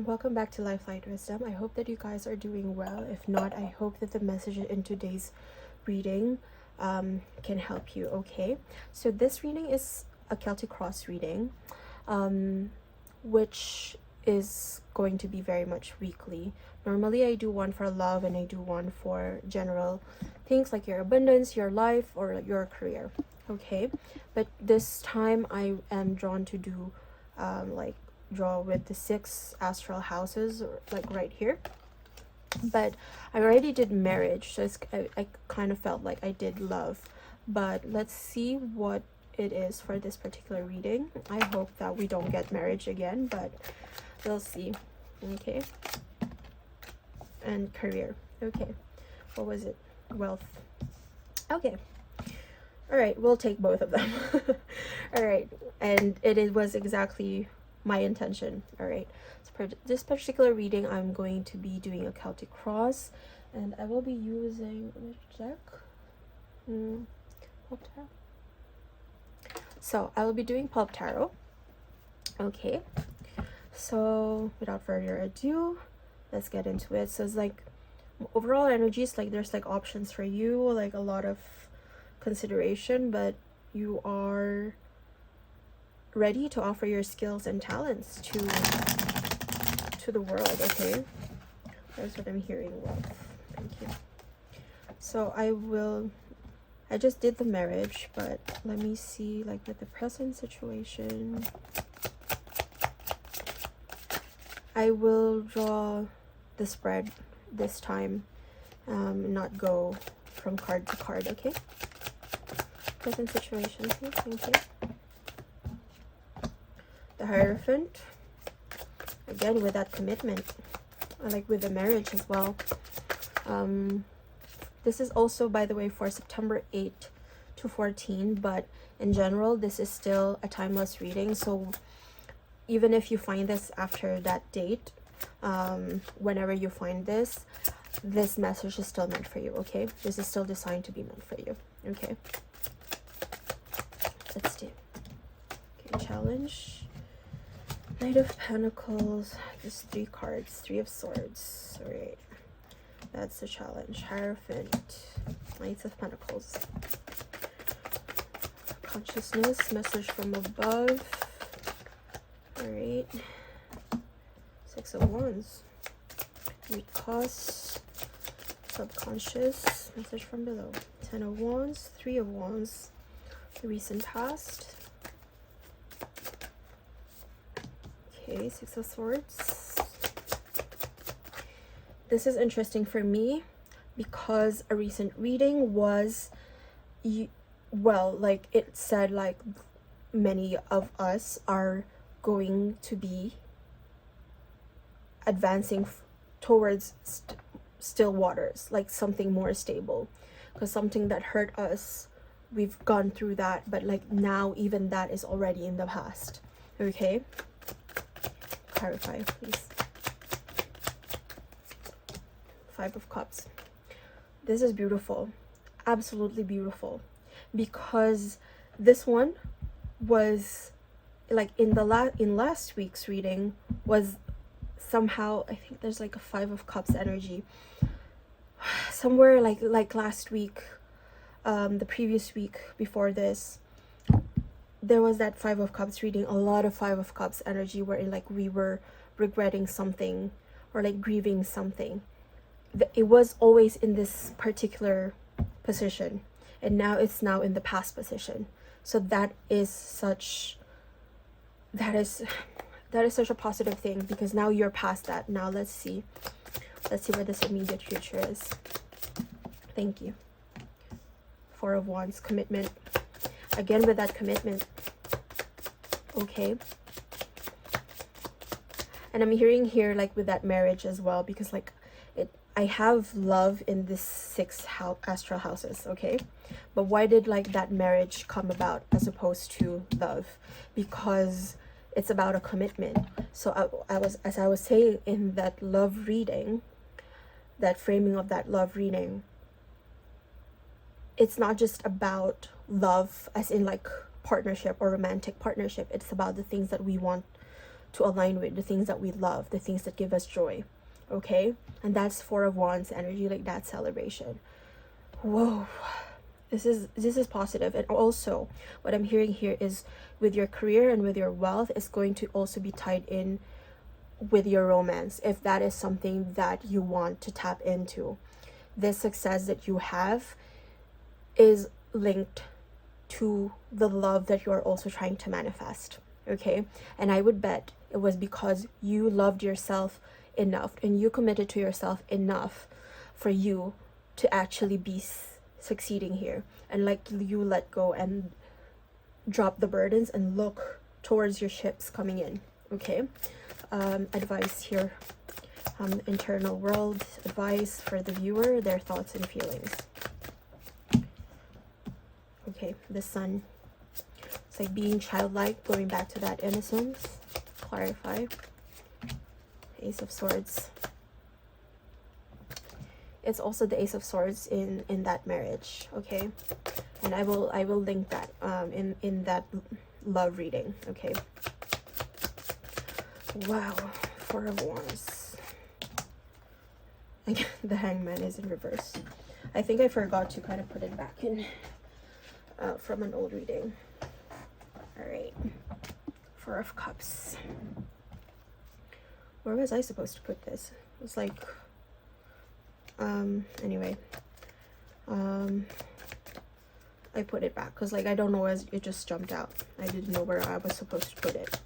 welcome back to Lifelight Wisdom. I hope that you guys are doing well. If not, I hope that the message in today's reading can help you. Okay, so this reading is a Celtic Cross reading, which is going to be very much weekly. Normally I do one for love and I do one for general things like your abundance, your life, or your career. Okay, but this time I am drawn to do draw with the 6 astral houses, or like right here. But I already did marriage, so I kind of felt like I did love. But let's see what it is for this particular reading. I hope that we don't get marriage again, but we'll see. Okay, and career. Okay, what was it? Wealth. Okay, all right, we'll take both of them. All right, and it was exactly my intention. All right, so for this particular reading I'm going to be doing a Celtic Cross, and I will be using which deck? Pulp Tarot. So I will be doing Pulp Tarot. Okay, so without further ado, let's get into it. So it's like overall energies, like there's like options for you, like a lot of consideration, but you are ready to offer your skills and talents to the world. Okay, that's what I'm hearing. Well, thank you. So I just did the marriage, but let me see, like with the present situation, I will draw the spread this time, not go from card to card. Okay, present situation, please. Thank you. The Hierophant, again with that commitment, like with the marriage as well. This is also, by the way, for September 8 to 14, but in general this is still a timeless reading. So even if you find this after that date, whenever you find this message is still meant for you. Okay, this is still designed to be meant for you. Okay, let's do. Okay, challenge. Knight of Pentacles, just 3 cards, 3 of Swords. All right, that's the challenge. Hierophant, Knights of Pentacles. Consciousness, message from above. All right, 6 of Wands. Root cause, subconscious, message from below. 10 of Wands, 3 of Wands, the recent past. Okay, 6 of Swords. This is interesting for me because a recent reading was, well, like it said, like many of us are going to be advancing towards still waters, like something more stable, because something that hurt us, we've gone through that, but like now even that is already in the past. Okay, clarify please. 5 of Cups. This is beautiful, absolutely beautiful, because this one was like in last week's reading was somehow, I think there's like a 5 of Cups energy somewhere, like last week, the previous week before this, there was that 5 of Cups reading, a lot of 5 of Cups energy, wherein like we were regretting something or like grieving something. It was always in this particular position, and now it's now in the past position. So that is such a positive thing, because now you're past that. Now let's see where this immediate future is. Thank you. 4 of Wands, commitment. Again with that commitment. Okay, and I'm hearing here like with that marriage as well, because like I have love in this 6 astral houses. Okay, but why did like that marriage come about as opposed to love? Because it's about a commitment. So as I was saying in that love reading, that framing of that love reading, it's not just about love as in like partnership or romantic partnership. It's about the things that we want to align with, the things that we love, the things that give us joy. Okay, and that's Four of Wands energy, like that celebration. Whoa, this is positive. And also what I'm hearing here is with your career and with your wealth is going to also be tied in with your romance, if that is something that you want to tap into. This success that you have is linked to the love that you are also trying to manifest. Okay, and I would bet it was because you loved yourself enough and you committed to yourself enough for you to actually be succeeding here, and like you let go and drop the burdens and look towards your ships coming in. Okay, advice here, internal world advice for the viewer, their thoughts and feelings. Okay, the Sun, it's like being childlike, going back to that innocence. Clarify. Ace of Swords. It's also the Ace of Swords in that marriage. Okay, and I will link that in that love reading. Okay. Wow, Four of Wands. Again, the Hangman is in reverse. I think I forgot to kind of put it back in from an old reading. All right, Four of Cups. Where was I supposed to put this? It was like, anyway, I put it back because like I don't know, as it just jumped out. I didn't know where I was supposed to put it.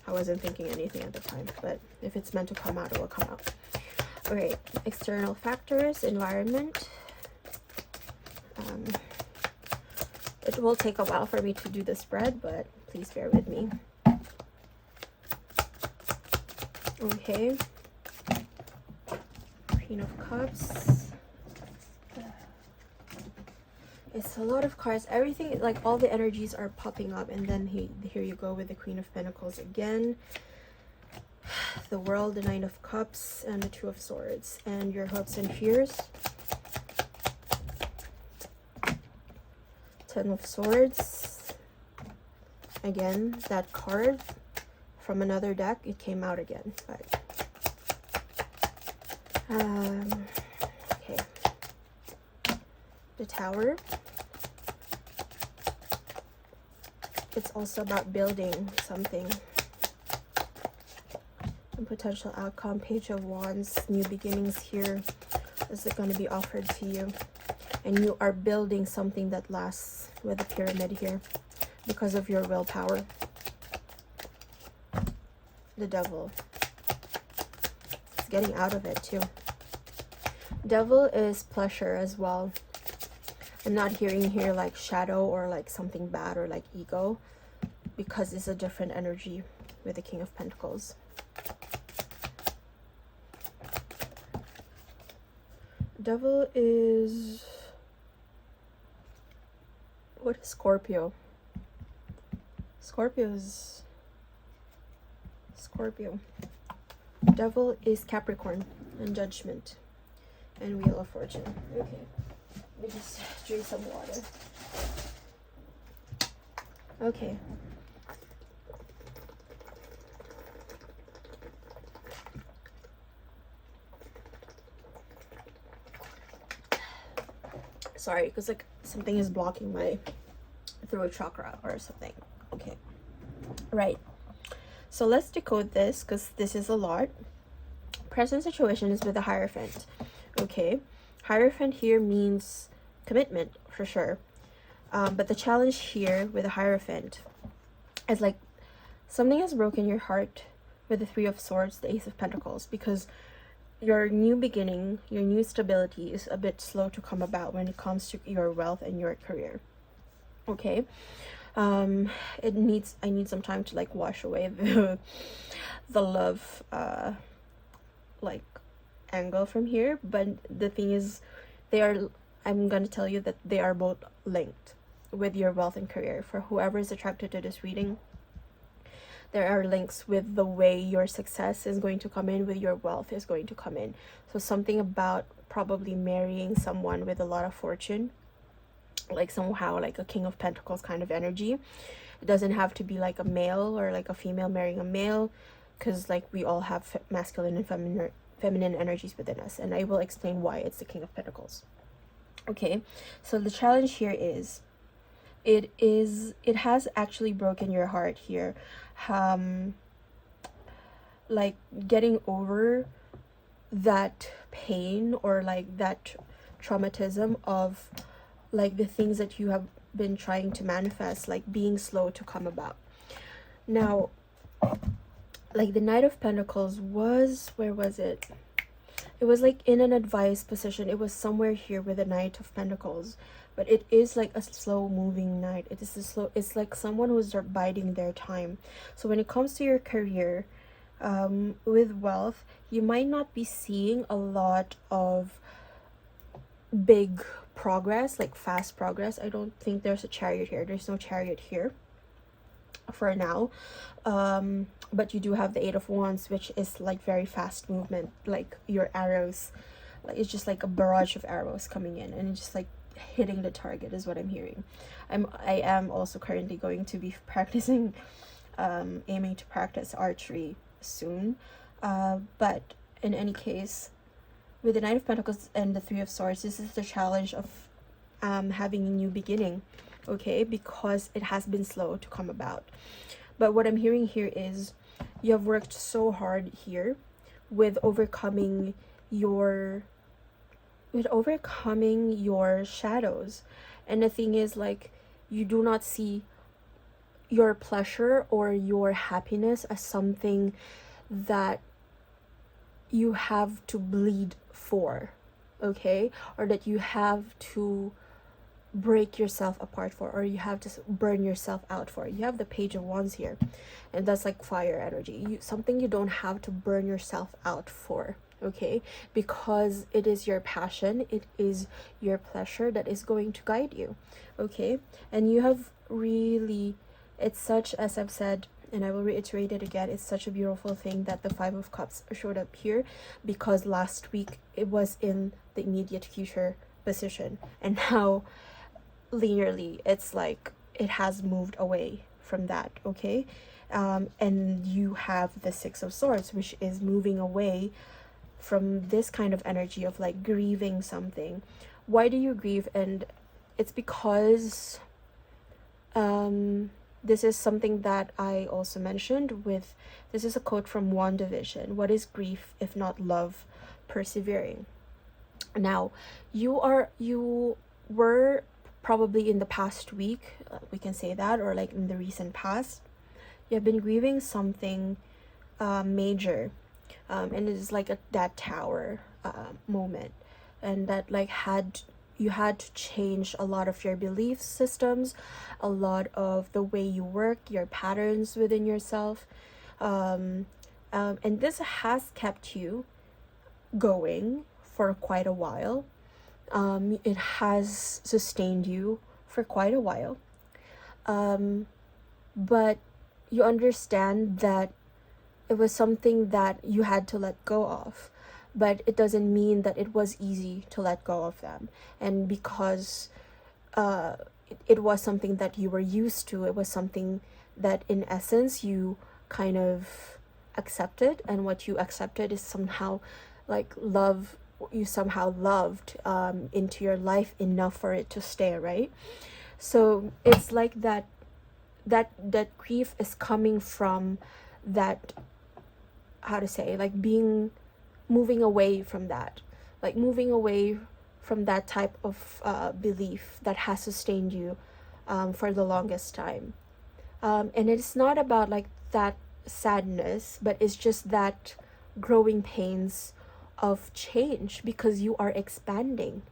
I wasn't thinking anything at the time, but if it's meant to come out, it will come out. Okay, external factors, environment. It will take a while for me to do the spread, but please bear with me. Okay, Queen of Cups. It's a lot of cards. Everything, like all the energies are popping up, and then here you go with the Queen of Pentacles again. The World, the Nine of Cups, and the Two of Swords. And your hopes and fears. Ten of Swords. Again, that card from another deck, it came out again. But okay, the Tower. It's also about building something. And potential outcome. Page of Wands, new beginnings here. Is it going to be offered to you? And you are building something that lasts with the Pyramid here because of your willpower. The Devil. It's getting out of it too. Devil is pleasure as well. I'm not hearing here like shadow or like something bad or like ego, because it's a different energy with the King of Pentacles. Devil is... what is Scorpio? Scorpio. Devil is Capricorn and Judgment and Wheel of Fortune. Okay, let me just drink some water. Okay. Sorry, because like something is blocking my throat chakra or something. Okay, right. So let's decode this because this is a lot. Present situation is with the Hierophant. Okay, Hierophant here means commitment for sure. But the challenge here with the Hierophant is like something has broken your heart with the Three of Swords, the Ace of Pentacles, because your new beginning, your new stability is a bit slow to come about when it comes to your wealth and your career. Okay, I need some time to like wash away the love like angle from here. But the thing is, I'm gonna tell you that they are both linked with your wealth and career. For whoever is attracted to this reading, there are links with the way your success is going to come in, with your wealth is going to come in. So something about probably marrying someone with a lot of fortune like somehow like a King of Pentacles kind of energy. It doesn't have to be like a male or like a female marrying a male, because like we all have masculine and feminine energies within us, and I will explain why it's the King of Pentacles. Okay, so the challenge here is it has actually broken your heart here, like getting over that pain or like that traumatism of like the things that you have been trying to manifest, like being slow to come about. Now, like the Knight of Pentacles was, where was it? It was like in an advised position. It was somewhere here with the Knight of Pentacles, but it is like a slow moving knight. It is a slow, it's like someone who's biding their time. So when it comes to your career, with wealth, you might not be seeing a lot of big progress, like fast progress. I don't think there's a chariot here. There's no chariot here for now. But you do have the Eight of Wands, which is like very fast movement, like your arrows, like it's just like a barrage of arrows coming in and just like hitting the target is what I'm hearing. I am also currently going to be practicing, aiming to practice archery soon, but in any case, with the Knight of Pentacles and the Three of Swords, this is the challenge of having a new beginning, okay, because it has been slow to come about. But what I'm hearing here is you have worked so hard here with overcoming your shadows. And the thing is, like, you do not see your pleasure or your happiness as something that you have to bleed for, okay, or that you have to break yourself apart for, or you have to burn yourself out for. You have the Page of Wands here, and that's like fire energy. Something you don't have to burn yourself out for, okay, because it is your passion, it is your pleasure that is going to guide you, okay. And you have really, it's such, as I've said, and I will reiterate it again, it's such a beautiful thing that the Five of Cups showed up here, because last week it was in the immediate future position, and now linearly it's like it has moved away from that, okay. And you have the Six of Swords, which is moving away from this kind of energy of like grieving something. Why do you grieve? And it's because this is something that I also mentioned with, this is a quote from WandaVision: what is grief if not love persevering? Now, you were probably in the past week, we can say that, or like in the recent past, you have been grieving something major, and it is like that tower moment, and that like you had to change a lot of your belief systems, a lot of the way you work, your patterns within yourself, and this has kept you going for quite a while. It has sustained you for quite a while, but you understand that it was something that you had to let go of, but it doesn't mean that it was easy to let go of them. And because it was something that you were used to, it was something that in essence you kind of accepted, and what you accepted is somehow like love, you somehow loved into your life enough for it to stay, right? So it's like that grief is coming from that, how to say, like moving away from that, like moving away from that type of belief that has sustained you for the longest time. And it's not about like that sadness, but it's just that growing pains of change, because you are expanding,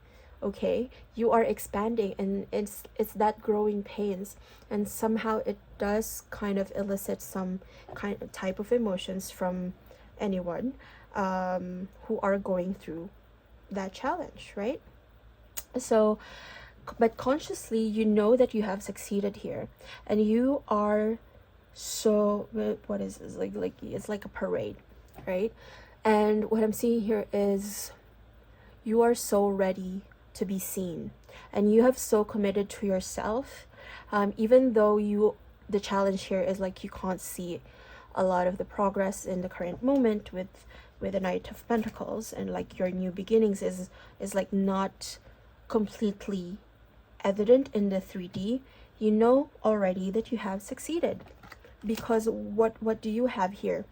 okay, you are expanding, and it's that growing pains, and somehow it does kind of elicit some kind of type of emotions from anyone who are going through that challenge, right? So, but consciously you know that you have succeeded here, and you are so, what is this, like it's like a parade, right? And what I'm seeing here is you are so ready to be seen. and you have so committed to yourself, even though the challenge here is like you can't see a lot of the progress in the current moment with the Knight of Pentacles, and like your new beginnings is like not completely evident in the 3D. You know already that you have succeeded, because what do you have here?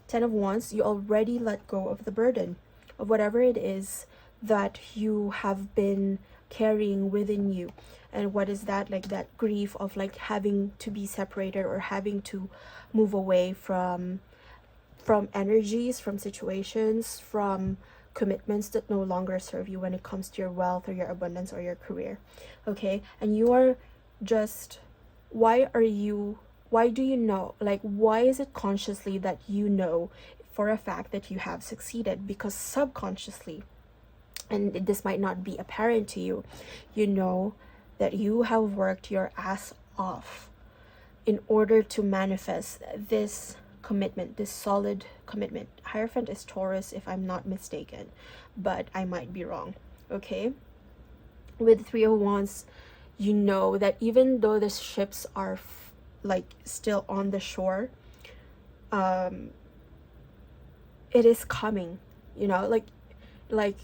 10 of Wands. You already let go of the burden of whatever it is that you have been carrying within you. And what is that? Like that grief of like having to be separated or having to move away from energies, from situations, from commitments that no longer serve you when it comes to your wealth or your abundance or your career. Okay? And you are just, why do you know, like why is it consciously that you know for a fact that you have succeeded? Because subconsciously, and this might not be apparent to you, you know that you have worked your ass off in order to manifest this commitment, this solid commitment. Hierophant is Taurus, if I'm not mistaken, but I might be wrong. Okay, with 3 of Wands, you know that even though the ships are like still on the shore, it is coming, you know, like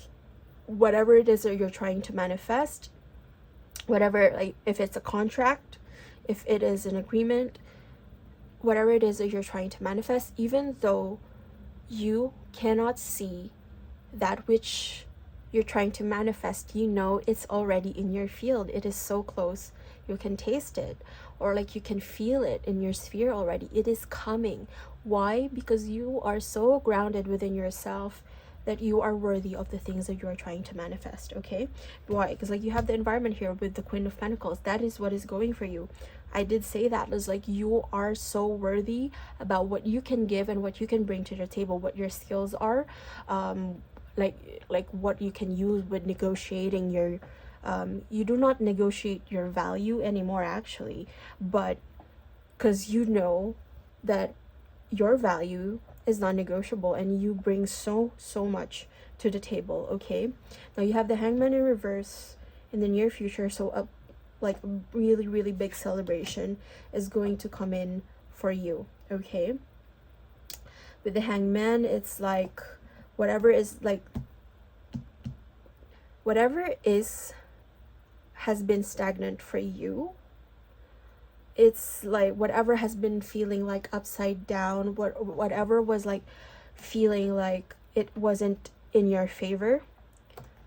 whatever it is that you're trying to manifest, whatever, like if it's a contract, if it is an agreement, whatever it is that you're trying to manifest, even though you cannot see that which you're trying to manifest, you know it's already in your field. It is so close. You can taste it, or like you can feel it in your sphere already. It is coming. Why? Because you are so grounded within yourself that you are worthy of the things that you are trying to manifest. Okay, why? Because like you have the environment here with the Queen of Pentacles. That is what is going for you. I did say that. It's like you are so worthy about what you can give and what you can bring to the table, what your skills are, like what you can use with negotiating your you do not negotiate your value anymore, actually, but because you know that your value is non-negotiable and you bring so much to the table. Okay, now you have the Hangman in reverse in the near future, so a like really big celebration is going to come in for you. Okay, with the Hangman, it's like whatever is has been stagnant for you. It's like whatever has been feeling like upside down, whatever was like feeling like it wasn't in your favor,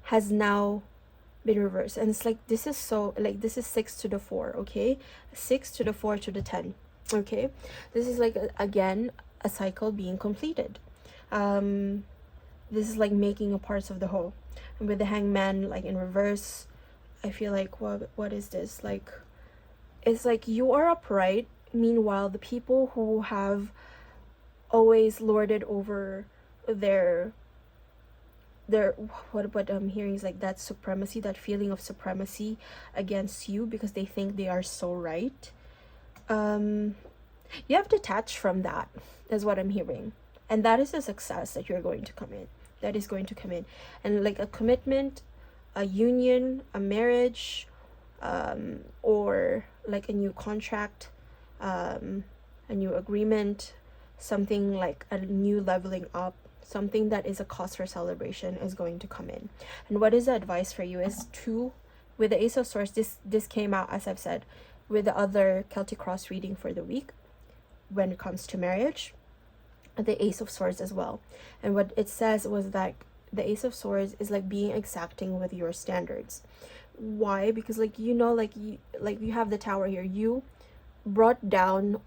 has now been reversed. And it's like this is so like this is 6 to the 4. Okay, 6 to the 4 to the 10. Okay, this is like again a cycle being completed. This is like making a parts of the whole. And with the Hangman like in reverse, I feel like what is this? Like it's like you are upright, meanwhile the people who have always lorded over their what I'm hearing is like that supremacy, that feeling of supremacy against you because they think they are so right. You have detached from that, is what I'm hearing. And that is a success that you're going to come in. That is going to come in. And like a commitment, a union, a marriage, or like a new contract, a new agreement, something like a new leveling up, something that is a cause for celebration is going to come in. And what is the advice for you is to, with the Ace of Swords, this came out, as I've said, with the other Celtic Cross reading for the week when it comes to marriage, the Ace of Swords as well. And what it says was that the Ace of Swords is like being exacting with your standards. Why? Because like you know, like you have the Tower here. You brought down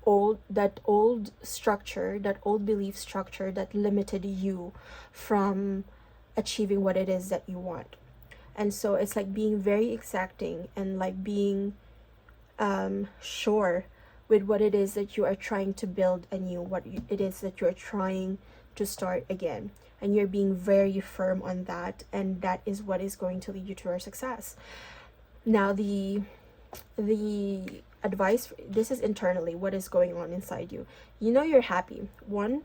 that old structure, that old belief structure that limited you from achieving what it is that you want. And so it's like being very exacting and like being sure with what it is that you are trying to build anew, what it is that you're trying to start again. And you're being very firm on that, and that is what is going to lead you to your success. Now the advice, this is internally what is going on inside you. You know you're happy. One,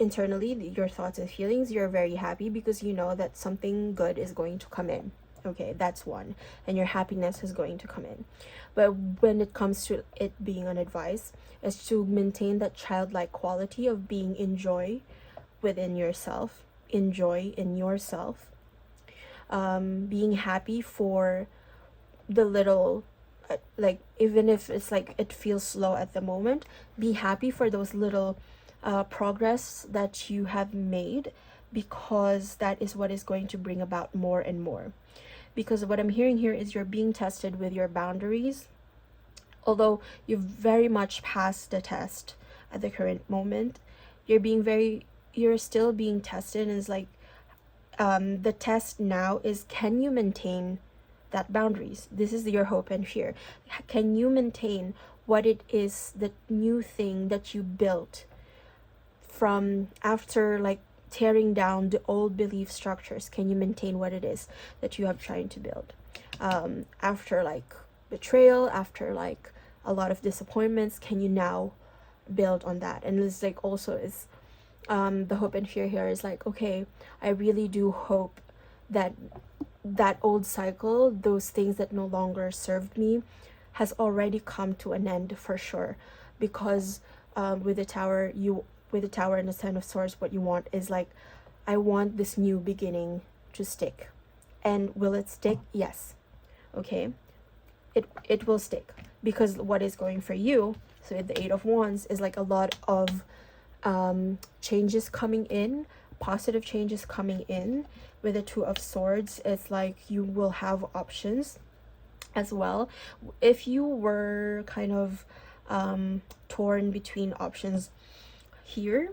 internally, your thoughts and feelings, you're very happy because you know that something good is going to come in. Okay, that's one. And your happiness is going to come in. But when it comes to it being an advice, is to maintain that childlike quality of being in joy within yourself, enjoy in yourself, being happy for the little, like, even if it's like it feels slow at the moment, be happy for those little progress that you have made, because that is what is going to bring about more and more. Because what I'm hearing here is you're being tested with your boundaries, although you've very much passed the test at the current moment. You're still being tested, and it's like, the test now is, can you maintain that boundaries? This is your hope and fear. Can you maintain what it is, the new thing that you built from after, like, tearing down the old belief structures? Can you maintain what it is that you have trying to build, after like betrayal, after like a lot of disappointments? Can you now build on that? And it's like, also is, the hope and fear here is like, okay, I really do hope that that old cycle, those things that no longer served me, has already come to an end for sure. Because with the tower, and the Ten of Swords, what you want is like, I want this new beginning to stick. And will it stick? Yes. Okay, it will stick, because what is going for you, so the Eight of Wands is like a lot of changes coming in, positive changes coming in. With the Two of Swords, it's like you will have options as well. If you were kind of torn between options here,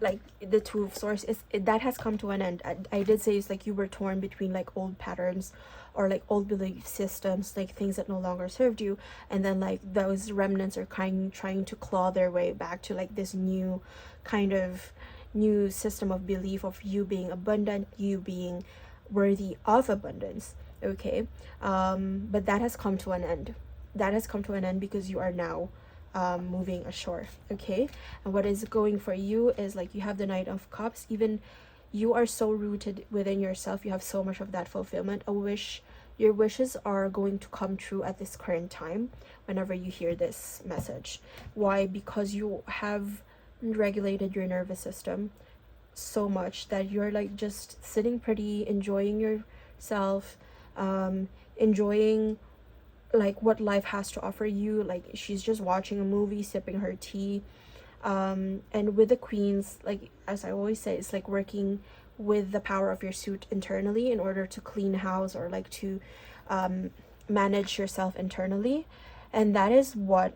like the Two of Swords that has come to an end. I did say it's like you were torn between like old patterns, or like old belief systems, like things that no longer served you, and then like those remnants are trying to claw their way back to like this new kind of new system of belief of you being abundant, you being worthy of abundance. Okay, but that has come to an end. Because you are now moving ashore. Okay, and what is going for you is like, you have the Knight of Cups. Even you are so rooted within yourself, you have so much of that fulfillment. Your wishes are going to come true at this current time whenever you hear this message. Why? Because you have regulated your nervous system so much that you're like just sitting pretty, enjoying yourself, enjoying like what life has to offer you. Like, she's just watching a movie, sipping her tea, and with the Queens, like, as I always say, it's like working with the power of your suit internally in order to clean house, or like to manage yourself internally. And that is what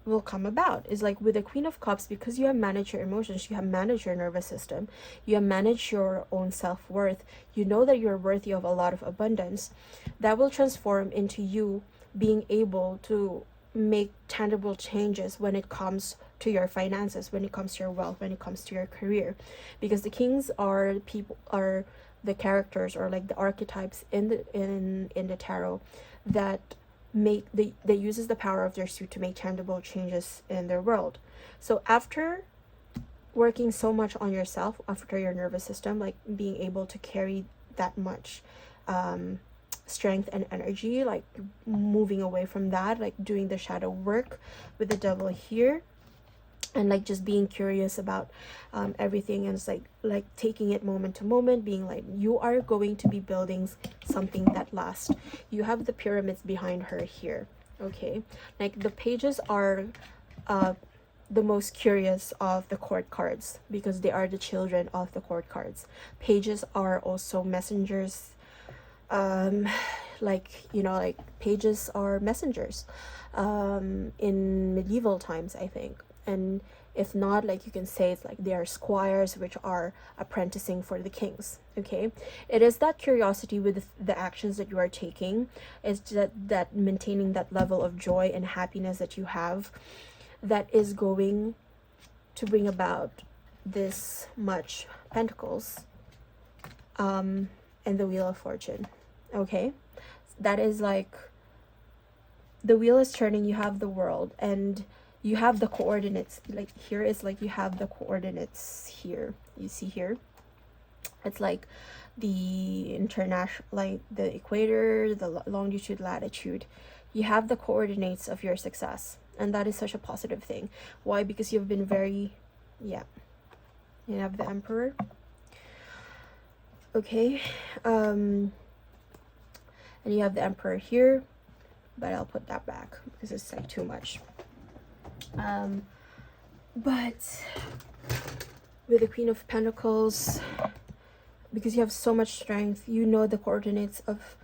will come about, is like with the Queen of Cups, because you have managed your emotions, you have managed your nervous system, you have managed your own self-worth, you know that you're worthy of a lot of abundance. That will transform into you being able to make tangible changes when it comes to your finances, when it comes to your wealth, when it comes to your career. Because the kings are the characters, or like the archetypes in the tarot, that they uses the power of their suit to make tangible changes in their world. So after working so much on yourself, after your nervous system, like being able to carry that much strength and energy, like moving away from that, like doing the shadow work with the Devil here, and like just being curious about everything, and it's like taking it moment to moment, being like, you are going to be building something that lasts. You have the pyramids behind her here. Okay, like the pages are the most curious of the court cards, because they are the children of the court cards. Pages are also messengers, like, you know, like pages are messengers in medieval times, I think. And if not, like, you can say it's like they are squires, which are apprenticing for the kings. Okay, it is that curiosity with the actions that you are taking, is that maintaining that level of joy and happiness that you have, that is going to bring about this much pentacles, and the Wheel of Fortune. Okay, that is like, the wheel is turning, you have the world, and you have the coordinates. Like here is like, you have the coordinates here, you see here, It's like the international, like the equator, the longitude, latitude. You have the coordinates of your success, and that is such a positive thing. Why? Because you've been very, yeah. You have the Emperor. Okay, and you have the Emperor here, but I'll put that back because it's like too much. But with the Queen of Pentacles, because you have so much strength, you know the coordinates of,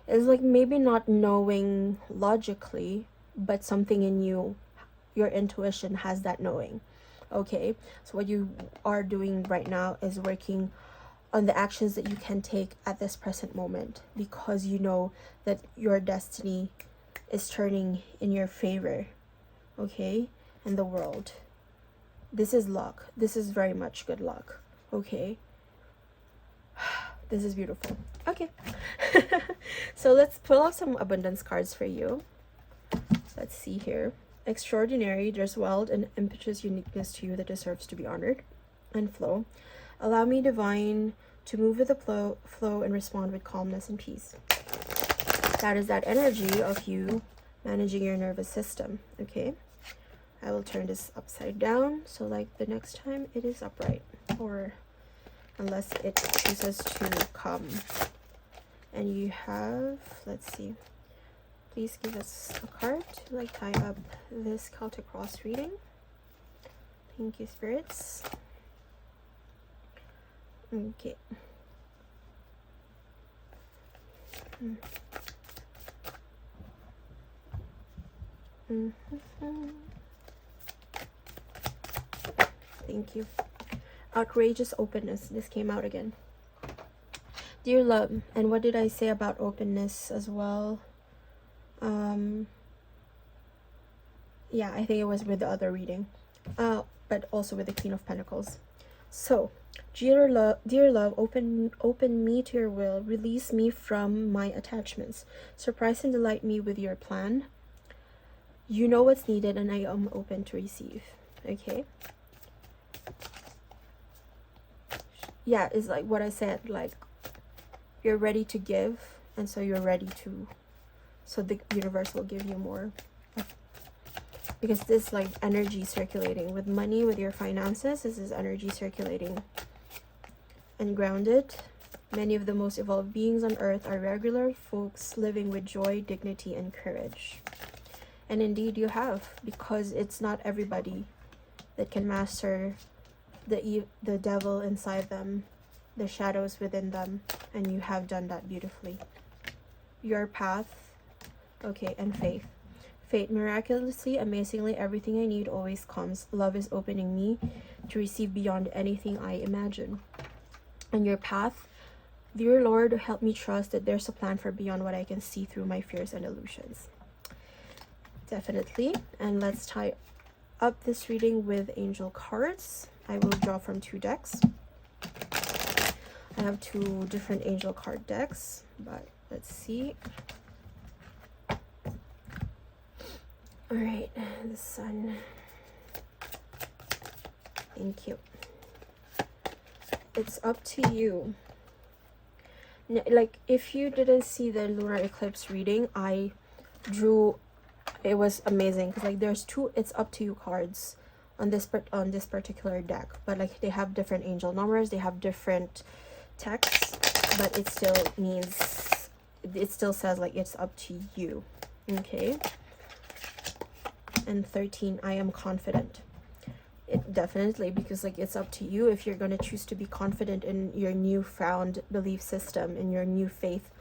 it's like maybe not knowing logically, but something in you, your intuition has that knowing. Okay, so what you are doing right now is working on the actions that you can take at this present moment, because you know that your destiny is turning in your favor. Okay, in the world, this is luck. This is very much good luck. Okay, this is beautiful. Okay. So let's pull out some abundance cards for you. Let's see here. Extraordinary, there's wild and impetuous uniqueness to you that deserves to be honored. And flow. Allow me, divine, to move with the flow and respond with calmness and peace. That is that energy of you managing your nervous system. Okay, I will turn this upside down, so like the next time it is upright, or unless it chooses to come. And you have, let's see, please give us a card to like tie up this Celtic Cross reading. Thank you, spirits. Okay. Thank you. Outrageous openness. This came out again. Dear love, and what did I say about openness as well? Yeah, I think it was with the other reading, but also with the Queen of Pentacles. So, dear love, open me to your will, release me from my attachments, surprise and delight me with your plan. You know what's needed, and I am open to receive. Okay. Yeah, it's like what I said, like you're ready to give, and so you're ready to, so the universe will give you more. Because this like energy circulating with money, with your finances, this is energy circulating and grounded. Many of the most evolved beings on earth are regular folks living with joy, dignity, and courage. And indeed you have, because it's not everybody that can master the devil inside them, the shadows within them, and you have done that beautifully. Your path, okay, and faith. Fate, miraculously, amazingly, everything I need always comes. Love is opening me to receive beyond anything I imagine. And your path, dear Lord, help me trust that there's a plan for beyond what I can see through my fears and illusions. Definitely. And let's tie up this reading with angel cards. I will draw from 2 decks. I have 2 different angel card decks, but let's see. All right, the sun. Thank you. It's up to you. Like, if you didn't see the lunar eclipse reading, I drew, it was amazing, because like there's 2 it's up to you cards on this particular deck, but like they have different angel numbers, they have different texts, but it still means, it still says like it's up to you. Okay. And 13, I am confident. It definitely, because like it's up to you if you're going to choose to be confident in your newfound belief system, in your new faith,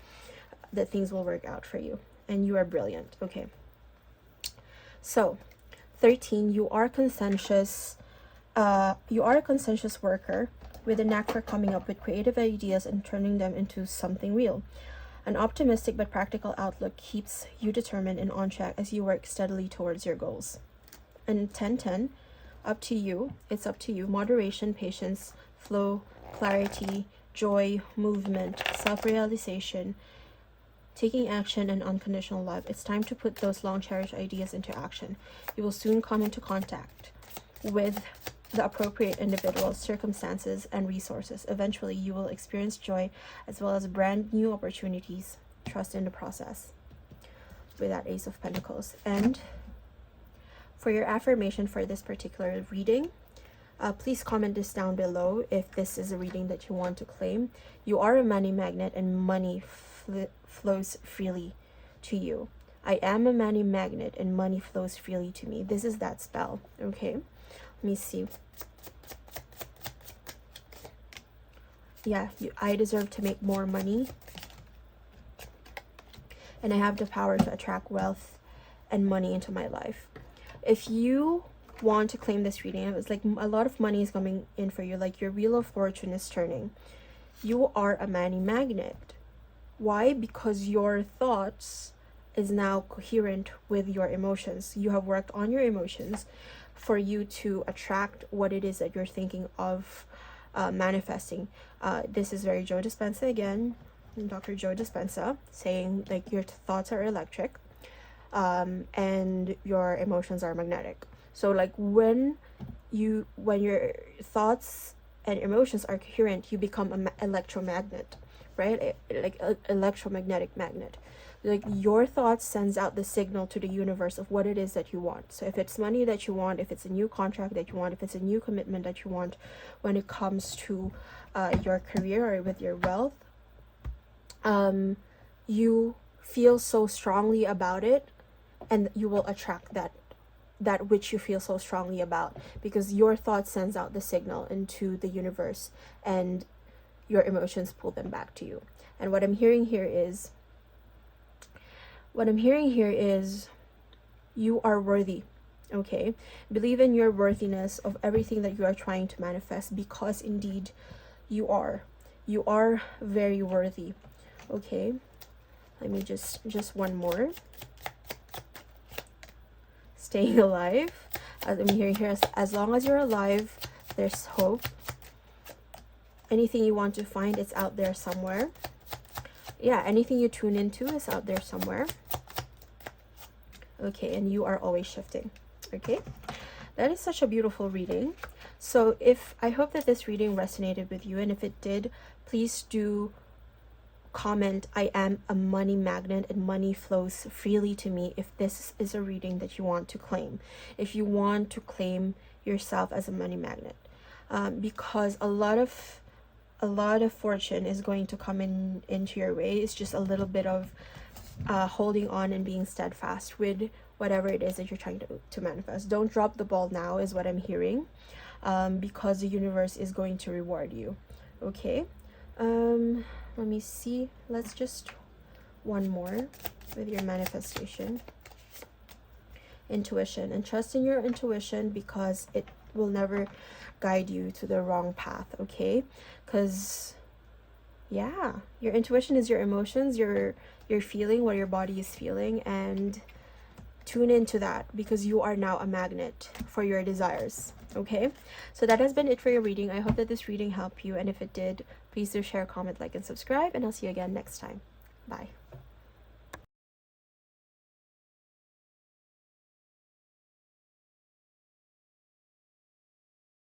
that things will work out for you, and you are brilliant. Okay, so 13, you are conscientious. You are a conscientious worker with a knack for coming up with creative ideas and turning them into something real. An optimistic but practical outlook keeps you determined and on track as you work steadily towards your goals. And 10-10, up to you. It's up to you. Moderation, patience, flow, clarity, joy, movement, self-realization, taking action, and unconditional love. It's time to put those long cherished ideas into action. You will soon come into contact with the appropriate individuals, circumstances, and resources. Eventually, you will experience joy as well as brand new opportunities. Trust in the process. With that Ace of Pentacles. And for your affirmation for this particular reading, please comment this down below if this is a reading that you want to claim. You are a money magnet and money flows freely to you. I am a money magnet and money flows freely to me. This is that spell. Okay, let me see. Yeah, I deserve to make more money. And I have the power to attract wealth and money into my life. If you want to claim this reading, it's like a lot of money is coming in for you, like your wheel of fortune is turning. You are a money magnet. Why? Because your thoughts is now coherent with your emotions. You have worked on your emotions for you to attract what it is that you're thinking of manifesting. This is very Joe Dispenza again, Dr. Joe Dispenza, saying like your thoughts are electric and your emotions are magnetic. So like when your thoughts and emotions are coherent, you become an electromagnet, right? Like an electromagnetic magnet. Like your thoughts sends out the signal to the universe of what it is that you want. So if it's money that you want, if it's a new contract that you want, if it's a new commitment that you want when it comes to your career or with your wealth, you feel so strongly about it, and you will attract that which you feel so strongly about, because your thought sends out the signal into the universe and your emotions pull them back to you. And what I'm hearing here is you are worthy. Okay, believe in your worthiness of everything that you are trying to manifest, because indeed you are very worthy. Okay, let me just one more. Staying alive. As I'm hearing here, as long as you're alive, there's hope. Anything you want to find, it's out there somewhere. Yeah, anything you tune into is out there somewhere. Okay, and you are always shifting. Okay, that is such a beautiful reading. So I hope that this reading resonated with you, and if it did, please do comment I am a money magnet and money flows freely to me if this is a reading that you want to claim, if you want to claim yourself as a money magnet, because a lot of fortune is going to come into your way. It's just a little bit of holding on and being steadfast with whatever it is that you're trying to manifest. Don't drop the ball now is what I'm hearing, because the universe is going to reward you. Okay, let me see. Let's just one more with your manifestation. Intuition, and trust in your intuition, because it will never guide you to the wrong path. Okay, because yeah, your intuition is your emotions, you're feeling what your body is feeling, and tune into that, because you are now a magnet for your desires. Okay, so that has been it for your reading. I hope that this reading helped you, and if it did, please do share, comment, like, and subscribe, and I'll see you again next time. Bye.